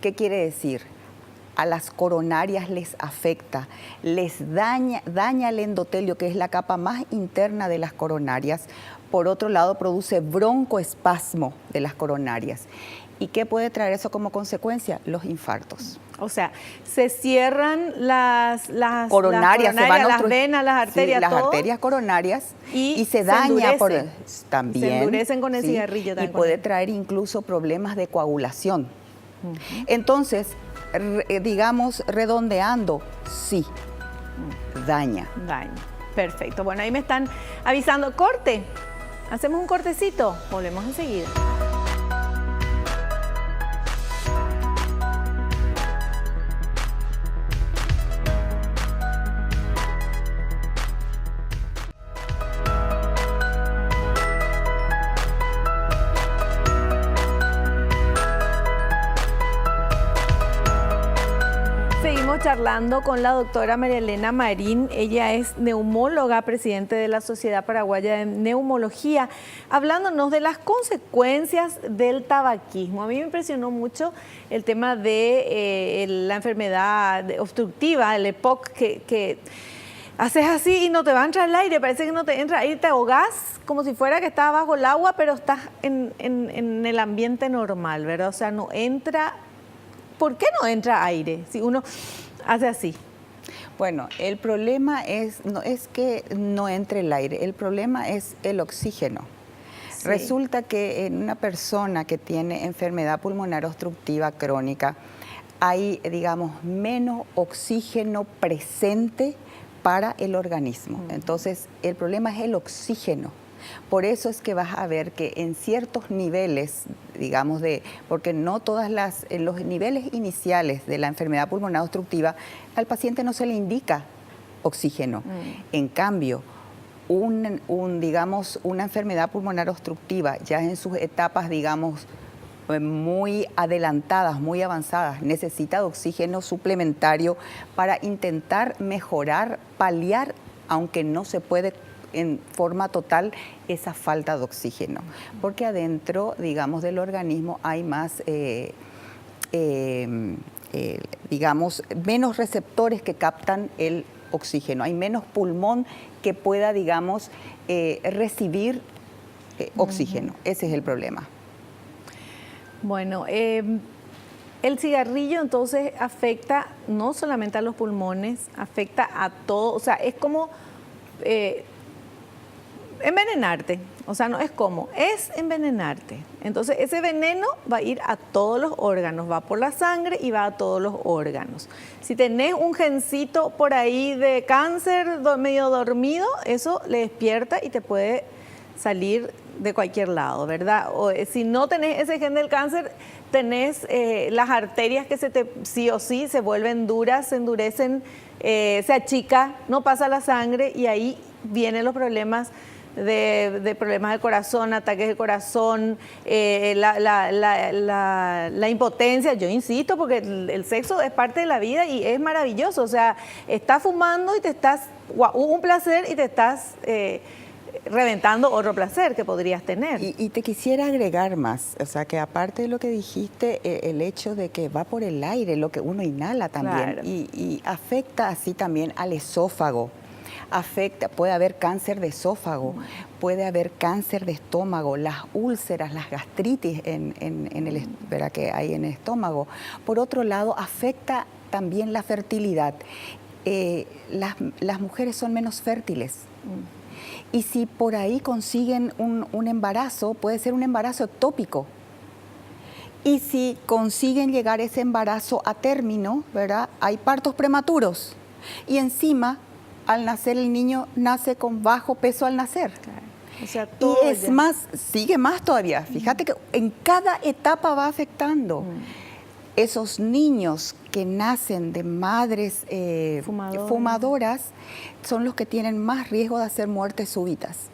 Speaker 3: ¿Qué quiere decir? A las coronarias les afecta, les daña el endotelio, que es la capa más interna de las coronarias. Por otro lado, produce broncoespasmo de las coronarias. ¿Y qué puede traer eso como consecuencia? Los infartos.
Speaker 2: O sea, se cierran las
Speaker 3: coronarias,
Speaker 2: las venas, las arterias,
Speaker 3: las arterias coronarias y se daña también.
Speaker 2: Se endurecen con el cigarrillo también.
Speaker 3: Y puede traer incluso problemas de coagulación. Entonces, digamos, redondeando, sí, daña.
Speaker 2: Perfecto. Bueno, ahí me están avisando. Corte. Hacemos un cortecito. Volvemos enseguida. Charlando con la doctora María Elena Marín. Ella es neumóloga, presidente de la Sociedad Paraguaya de Neumología, hablándonos de las consecuencias del tabaquismo. A mí me impresionó mucho el tema de la enfermedad obstructiva, el EPOC, que haces así y no te va a entrar el aire, parece que no te entra, ahí te ahogás como si fuera que estás bajo el agua, pero estás en el ambiente normal, ¿verdad? O sea, no entra, ¿por qué no entra aire si uno hace así?
Speaker 3: Bueno, el problema no es que no entre el aire, el problema es el oxígeno. Sí. Resulta que en una persona que tiene enfermedad pulmonar obstructiva crónica, hay, digamos, menos oxígeno presente para el organismo. Entonces, el problema es el oxígeno. Por eso es que vas a ver que en ciertos niveles, digamos, porque no en los niveles iniciales de la enfermedad pulmonar obstructiva, al paciente no se le indica oxígeno. En cambio, digamos, una enfermedad pulmonar obstructiva, ya en sus etapas, digamos, muy adelantadas, muy avanzadas, necesita de oxígeno suplementario para intentar mejorar, paliar, aunque no se puede en forma total, esa falta de oxígeno. Porque adentro, digamos, del organismo hay más, digamos, menos receptores que captan el oxígeno. Hay menos pulmón que pueda, digamos, recibir oxígeno. Ese es el problema.
Speaker 2: Bueno, el cigarrillo entonces afecta no solamente a los pulmones, afecta a todo, o sea, es como envenenarte, o sea, no es como, es envenenarte. Entonces ese veneno va a ir a todos los órganos, va por la sangre y va a todos los órganos. Si tenés un gencito por ahí de cáncer medio dormido, eso le despierta y te puede salir de cualquier lado, ¿verdad? O si no tenés ese gen del cáncer, tenés las arterias que sí o sí se vuelven duras, se endurecen, se achica, no pasa la sangre y ahí vienen los problemas de problemas del corazón, ataques del corazón, la impotencia. Yo insisto, porque el sexo es parte de la vida y es maravilloso. O sea, estás fumando y un placer y te estás reventando otro placer que podrías tener.
Speaker 3: Y te quisiera agregar más, o sea, que aparte de lo que dijiste, el hecho de que va por el aire, lo que uno inhala también, claro. y afecta así también al esófago. Puede haber cáncer de esófago, puede haber cáncer de estómago, las úlceras, las gastritis ¿verdad? Que hay en el estómago. Por otro lado, afecta también la fertilidad. Las mujeres son menos fértiles. Y si por ahí consiguen un embarazo, puede ser un embarazo ectópico. Y si consiguen llegar ese embarazo a término, ¿verdad? Hay partos prematuros. Y encima, al nacer el niño nace con bajo peso al nacer. Claro. O sea, y es más, sigue más todavía. Fíjate que en cada etapa va afectando. Esos niños que nacen de madres fumadoras son los que tienen más riesgo de hacer muertes súbitas.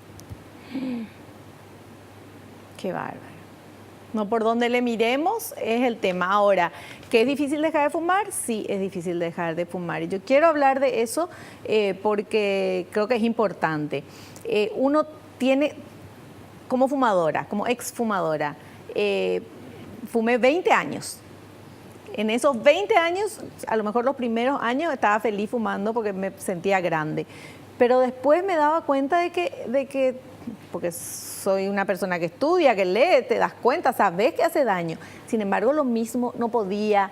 Speaker 2: Qué bárbaro. No por donde le miremos es el tema. Ahora, ¿que es difícil dejar de fumar? Sí, es difícil dejar de fumar. Y yo quiero hablar de eso porque creo que es importante. Uno tiene, como fumadora, como exfumadora, fumé 20 años. En esos 20 años, a lo mejor los primeros años estaba feliz fumando porque me sentía grande. Pero después me daba cuenta de que porque soy una persona que estudia, que lee, te das cuenta, sabes que hace daño. Sin embargo, lo mismo no podía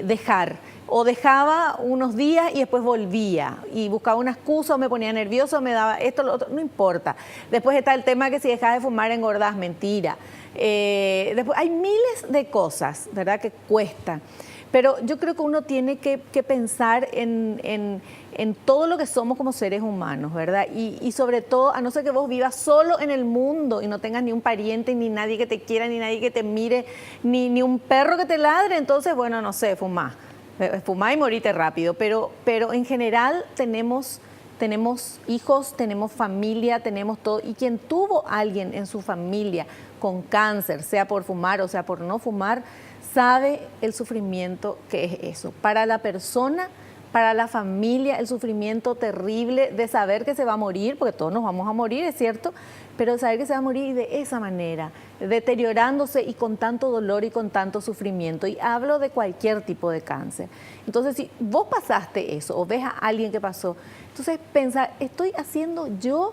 Speaker 2: dejar. O dejaba unos días y después volvía. Y buscaba una excusa, o me ponía nervioso, me daba esto, lo otro, no importa. Después está el tema que si dejas de fumar engordás, mentira. Después hay miles de cosas, ¿verdad?, que cuestan. Pero yo creo que uno tiene que pensar en todo lo que somos como seres humanos, ¿verdad? Y sobre todo, a no ser que vos vivas solo en el mundo y no tengas ni un pariente, ni nadie que te quiera, ni nadie que te mire, ni un perro que te ladre, entonces, bueno, no sé, fumá y morite rápido. Pero en general tenemos hijos, tenemos familia, tenemos todo. Y quien tuvo a alguien en su familia con cáncer, sea por fumar o sea por no fumar, sabe el sufrimiento que es eso. Para la persona para la familia el sufrimiento terrible de saber que se va a morir, porque todos nos vamos a morir, es cierto, pero saber que se va a morir de esa manera, deteriorándose y con tanto dolor y con tanto sufrimiento. Y hablo de cualquier tipo de cáncer. Entonces, si vos pasaste eso o ves a alguien que pasó, entonces pensar, ¿estoy haciendo yo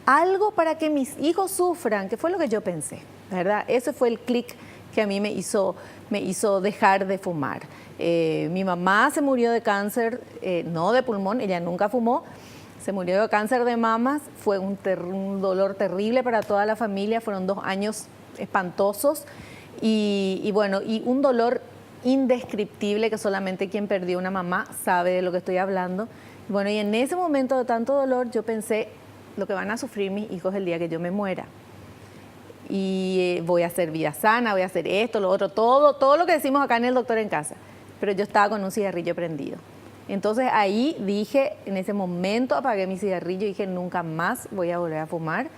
Speaker 2: algo para que mis hijos sufran? Que fue lo que yo pensé, ¿verdad? Ese fue el clic que a mí me hizo dejar de fumar. Mi mamá se murió de cáncer, no de pulmón, ella nunca fumó, se murió de cáncer de mamas, fue un dolor terrible para toda la familia, fueron 2 años espantosos y bueno, y un dolor indescriptible que solamente quien perdió una mamá sabe de lo que estoy hablando. Bueno, y en ese momento de tanto dolor yo pensé, lo que van a sufrir mis hijos el día que yo me muera. Y voy a hacer vida sana, voy a hacer esto, lo otro, todo lo que decimos acá en El Doctor en Casa. Pero yo estaba con un cigarrillo prendido. Entonces ahí dije, en ese momento apagué mi cigarrillo y dije, nunca más voy a volver a fumar.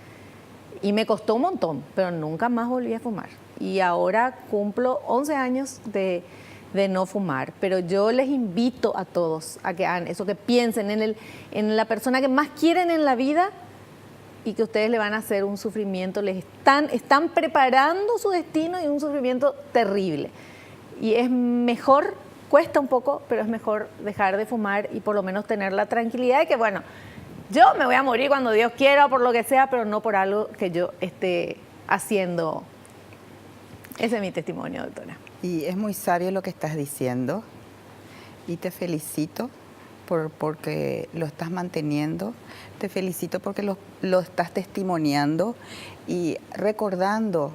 Speaker 2: Y me costó un montón, pero nunca más volví a fumar. Y ahora cumplo 11 años de no fumar. Pero yo les invito a todos a que hagan eso, que piensen en la persona que más quieren en la vida y que ustedes le van a hacer un sufrimiento, les están preparando su destino y un sufrimiento terrible. Y es mejor, cuesta un poco, pero es mejor dejar de fumar y por lo menos tener la tranquilidad de que, bueno, yo me voy a morir cuando Dios quiera o por lo que sea, pero no por algo que yo esté haciendo. Ese es mi testimonio, doctora.
Speaker 3: Y es muy sabio lo que estás diciendo y te felicito porque lo estás manteniendo, te felicito porque lo estás testimoniando y recordando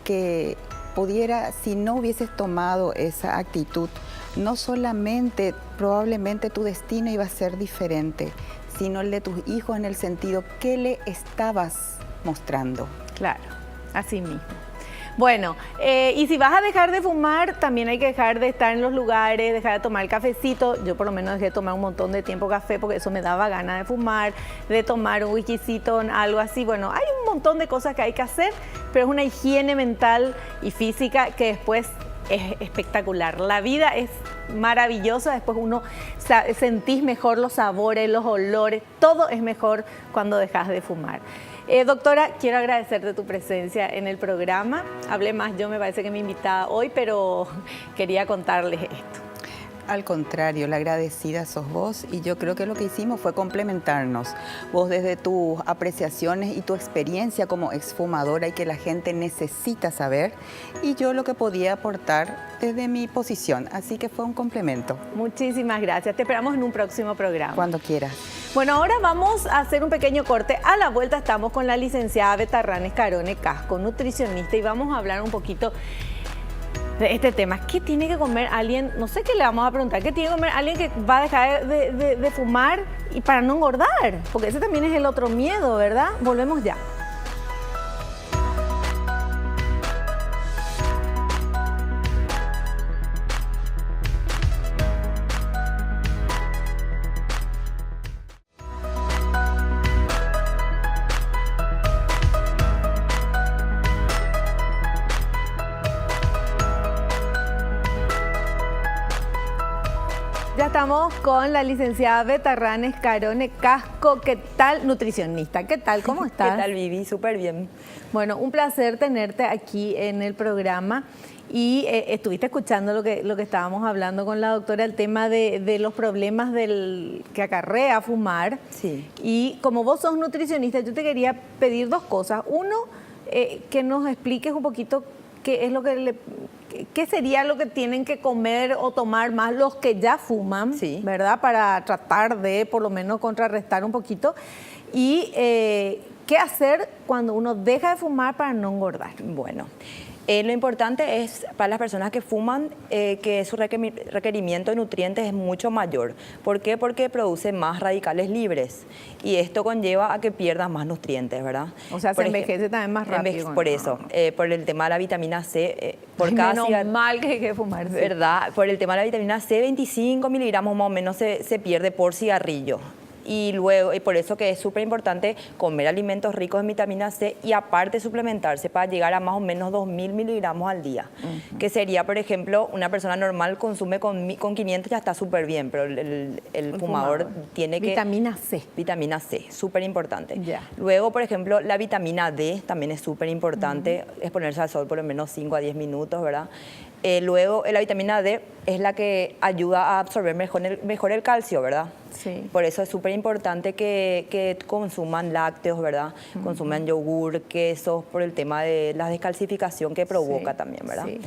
Speaker 3: que pudiera, si no hubieses tomado esa actitud, no solamente probablemente tu destino iba a ser diferente, sino el de tus hijos en el sentido que le estabas mostrando.
Speaker 2: Claro, así mismo. Bueno, y si vas a dejar de fumar, también hay que dejar de estar en los lugares, dejar de tomar cafecito. Yo por lo menos dejé de tomar un montón de tiempo café porque eso me daba ganas de fumar, de tomar un whiskycito, algo así. Bueno, hay un montón de cosas que hay que hacer, pero es una higiene mental y física que después es espectacular. La vida es maravillosa, después uno sentís mejor los sabores, los olores, todo es mejor cuando dejas de fumar. Doctora, quiero agradecerte tu presencia en el programa. Hablé más yo, me parece que mi invitada hoy, pero quería contarles esto.
Speaker 3: Al contrario, la agradecida sos vos y yo creo que lo que hicimos fue complementarnos. Vos desde tus apreciaciones y tu experiencia como exfumadora y que la gente necesita saber y yo lo que podía aportar desde mi posición. Así que fue un complemento.
Speaker 2: Muchísimas gracias. Te esperamos en un próximo programa.
Speaker 3: Cuando quieras.
Speaker 2: Bueno, ahora vamos a hacer un pequeño corte. A la vuelta estamos con la licenciada Betarrán Escarone Casco, nutricionista, y vamos a hablar un poquito de este tema. ¿Qué tiene que comer alguien? No sé qué le vamos a preguntar. ¿Qué tiene que comer alguien que va a dejar de fumar y para no engordar? Porque ese también es el otro miedo, ¿verdad? Volvemos ya. Ya estamos con la licenciada Betarrán Escarone Casco. ¿Qué tal? Nutricionista. ¿Qué tal? ¿Cómo estás?
Speaker 4: ¿Qué tal, Vivi? Súper bien.
Speaker 2: Bueno, un placer tenerte aquí en el programa. Y estuviste escuchando lo que estábamos hablando con la doctora, el tema de los problemas que acarrea fumar.
Speaker 4: Sí.
Speaker 2: Y como vos sos nutricionista, yo te quería pedir 2 cosas. Uno, que nos expliques un poquito qué es lo que ¿qué sería lo que tienen que comer o tomar más los que ya fuman,
Speaker 4: sí,
Speaker 2: ¿verdad? Para tratar de por lo menos contrarrestar un poquito. Y qué hacer cuando uno deja de fumar para no engordar.
Speaker 4: Bueno, lo importante es para las personas que fuman que su requerimiento de nutrientes es mucho mayor. ¿Por qué? Porque produce más radicales libres y esto conlleva a que pierdas más nutrientes, ¿verdad?
Speaker 2: O sea, se envejece también más rápido.
Speaker 4: Por eso, por el tema de la vitamina C, por cada
Speaker 2: menos mal que hay que fumar.
Speaker 4: ¿Verdad? Por el tema de la vitamina C, 25 miligramos más o menos se pierde por cigarrillo. Y luego, y por eso que es súper importante comer alimentos ricos en vitamina C y aparte suplementarse para llegar a más o menos 2.000 miligramos al día. Que sería, por ejemplo, una persona normal consume con 500 ya está súper bien, pero el fumador tiene que...
Speaker 2: Vitamina C.
Speaker 4: Vitamina C, súper importante.
Speaker 2: Ya.
Speaker 4: Luego, por ejemplo, la vitamina D también es súper importante, exponerse al sol por lo menos 5 a 10 minutos, ¿verdad? Luego, la vitamina D es la que ayuda a absorber mejor el calcio, ¿verdad?
Speaker 2: Sí.
Speaker 4: Por eso es súper importante que consuman lácteos, ¿verdad? Consuman yogur, quesos, por el tema de la descalcificación que provoca también, ¿verdad?
Speaker 2: Sí.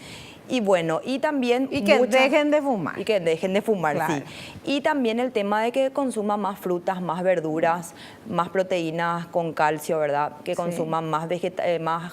Speaker 4: Y bueno, y también...
Speaker 2: Y que dejen de fumar.
Speaker 4: Y que dejen de fumar,
Speaker 2: Claro.
Speaker 4: sí. Y también el tema de que consuman más frutas, más verduras, más proteínas con calcio, ¿verdad? Que consuman más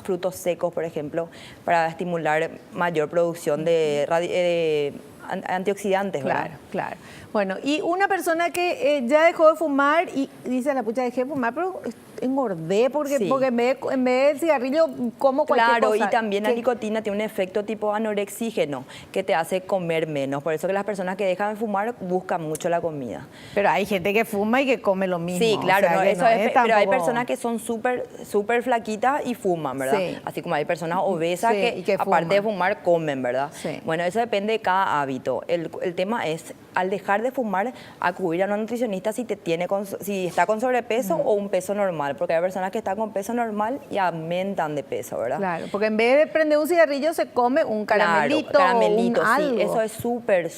Speaker 4: frutos secos, por ejemplo, para estimular mayor producción de antioxidantes, ¿verdad?
Speaker 2: Claro, claro. Bueno, y una persona que ya dejó de fumar y dice, la pucha, dejé de fumar, pero engordé porque,
Speaker 4: Sí.
Speaker 2: porque en vez del cigarrillo como cualquier
Speaker 4: Claro,
Speaker 2: cosa.
Speaker 4: y también la
Speaker 2: ¿Qué?
Speaker 4: nicotina tiene un efecto tipo anorexígeno que te hace comer menos. Por eso que las personas que dejan de fumar buscan mucho la comida.
Speaker 2: Pero hay gente que fuma y que come lo mismo.
Speaker 4: Sí, claro,
Speaker 2: o sea,
Speaker 4: no,
Speaker 2: que
Speaker 4: eso
Speaker 2: no
Speaker 4: es, pero hay
Speaker 2: tampoco-
Speaker 4: personas que son súper flaquitas y fuman, ¿verdad?
Speaker 2: Sí.
Speaker 4: Así como hay personas obesas
Speaker 2: Sí, y
Speaker 4: que
Speaker 2: que
Speaker 4: aparte de
Speaker 2: fuman.
Speaker 4: fumar comen, ¿verdad?
Speaker 2: Sí.
Speaker 4: Bueno, eso depende de cada hábito. El tema es, al dejar de fumar, acudir a una nutricionista si si está con sobrepeso o un peso normal, porque hay personas que están con peso normal y aumentan de peso, ¿verdad?
Speaker 2: Claro, porque en vez de prender un cigarrillo se come un caramelito,
Speaker 4: Claro, caramelito,
Speaker 2: un
Speaker 4: sí.
Speaker 2: algo.
Speaker 4: Eso es súper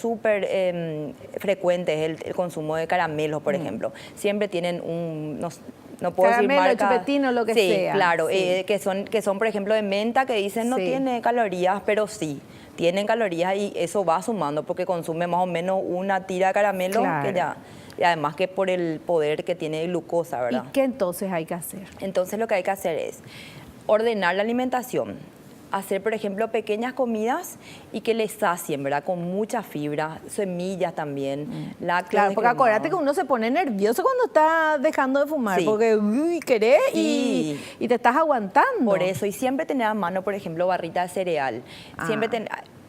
Speaker 4: frecuente, el consumo de caramelos, por ejemplo. Siempre tienen no puedo
Speaker 2: Caramelo,
Speaker 4: decir marca.
Speaker 2: chupetino, lo que
Speaker 4: sí,
Speaker 2: sea.
Speaker 4: Claro,
Speaker 2: Sí.
Speaker 4: que son, por ejemplo, de menta, que dicen no
Speaker 2: Sí.
Speaker 4: tiene calorías, pero sí. Tienen calorías y eso va sumando porque consume más o menos una tira de caramelo
Speaker 2: Claro.
Speaker 4: que ya. Y además que por el poder que tiene de glucosa, ¿verdad?
Speaker 2: ¿Y qué entonces hay que hacer?
Speaker 4: Entonces lo que hay que hacer es ordenar la alimentación, hacer, por ejemplo, pequeñas comidas y que les sacien, ¿verdad? Con mucha fibra, semillas también, lácteos.
Speaker 2: Claro, porque
Speaker 4: descremados.
Speaker 2: acuérdate que uno se pone nervioso cuando está dejando de fumar,
Speaker 4: Sí.
Speaker 2: porque querés
Speaker 4: Sí.
Speaker 2: y te estás aguantando.
Speaker 4: Por eso, y siempre tener a mano, por ejemplo, barrita de cereal. Siempre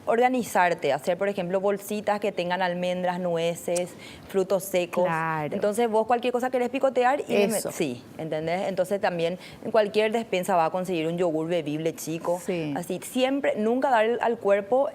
Speaker 4: organizarte, hacer, por ejemplo, bolsitas que tengan almendras, nueces, frutos secos.
Speaker 2: Claro.
Speaker 4: Entonces vos cualquier cosa querés picotear y
Speaker 2: Eso.
Speaker 4: sí, ¿entendés? Entonces también en cualquier despensa va a conseguir un yogur bebible chico.
Speaker 2: Sí.
Speaker 4: Así, siempre, nunca dar al cuerpo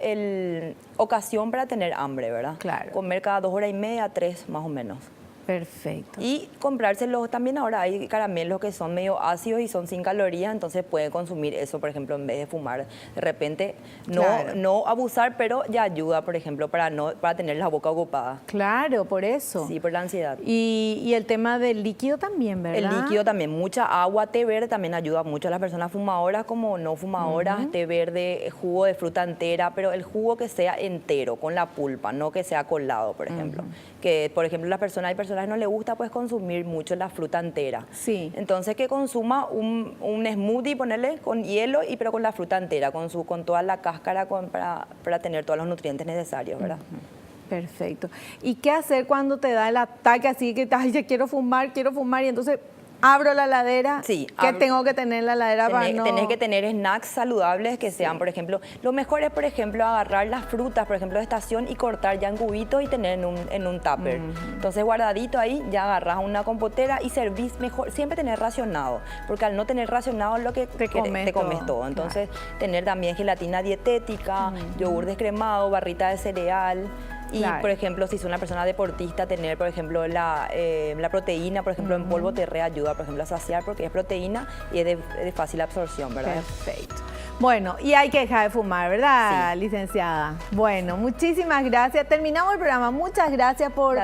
Speaker 4: ocasión para tener hambre, ¿verdad?
Speaker 2: Claro.
Speaker 4: Comer cada 2 horas y media, 3 más o menos.
Speaker 2: Perfecto.
Speaker 4: Y comprárselos, también ahora hay caramelos que son medio ácidos y son sin calorías, entonces puede consumir eso, por ejemplo, en vez de fumar. De repente,
Speaker 2: Claro.
Speaker 4: no abusar, pero ya ayuda, por ejemplo, para tener la boca ocupada.
Speaker 2: Claro, por eso.
Speaker 4: Sí, por la ansiedad.
Speaker 2: Y el tema del líquido también, ¿verdad?
Speaker 4: El líquido también, mucha agua, té verde también ayuda mucho a las personas fumadoras como no fumadoras, té verde, jugo de fruta entera, pero el jugo que sea entero, con la pulpa, no que sea colado, por ejemplo. Que, por ejemplo, hay personas que no les gusta pues consumir mucho la fruta entera.
Speaker 2: Sí.
Speaker 4: Entonces que consuma un smoothie, ponerle con hielo, pero con la fruta entera, con toda la cáscara para tener todos los nutrientes necesarios, ¿verdad?
Speaker 2: Perfecto. ¿Y qué hacer cuando te da el ataque así que, ay, ya quiero fumar y entonces abro la heladera?
Speaker 4: Sí,
Speaker 2: ¿Qué tengo que tener en la heladera para no...?
Speaker 4: Tenés que tener snacks saludables que sean, por ejemplo, lo mejor es, por ejemplo, agarrar las frutas, por ejemplo, de estación y cortar ya en cubitos y tener en un tupper. Entonces, guardadito ahí, ya agarras una compotera y servís mejor. Siempre tener racionado, porque al no tener racionado es lo que te comes todo. Entonces, tener también gelatina dietética, yogur descremado, barrita de cereal. Y, por ejemplo, si es una persona deportista, tener, por ejemplo, la proteína, por ejemplo, en polvo te reayuda, por ejemplo, a saciar porque es proteína y es de fácil absorción, ¿verdad?
Speaker 2: Perfecto. Bueno, y hay que dejar de fumar, ¿verdad, licenciada? Bueno, muchísimas gracias. Terminamos el programa. Muchas gracias por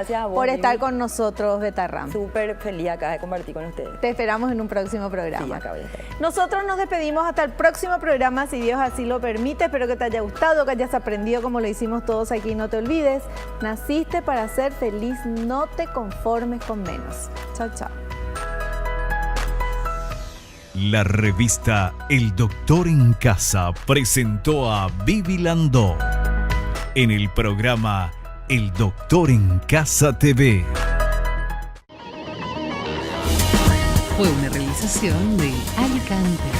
Speaker 2: estar con nosotros, Betarram.
Speaker 4: Súper feliz acá de compartir con ustedes.
Speaker 2: Te esperamos en un próximo programa.
Speaker 4: Sí, acá voy a estar.
Speaker 2: Nosotros nos despedimos hasta el próximo programa, si Dios así lo permite. Espero que te haya gustado, que hayas aprendido como lo hicimos todos aquí. No te olvides, naciste para ser feliz, no te conformes con menos. Chao, chao.
Speaker 1: La revista El Doctor en Casa presentó a Vivi Landó en el programa El Doctor en Casa TV.
Speaker 5: Fue una realización de Alicante.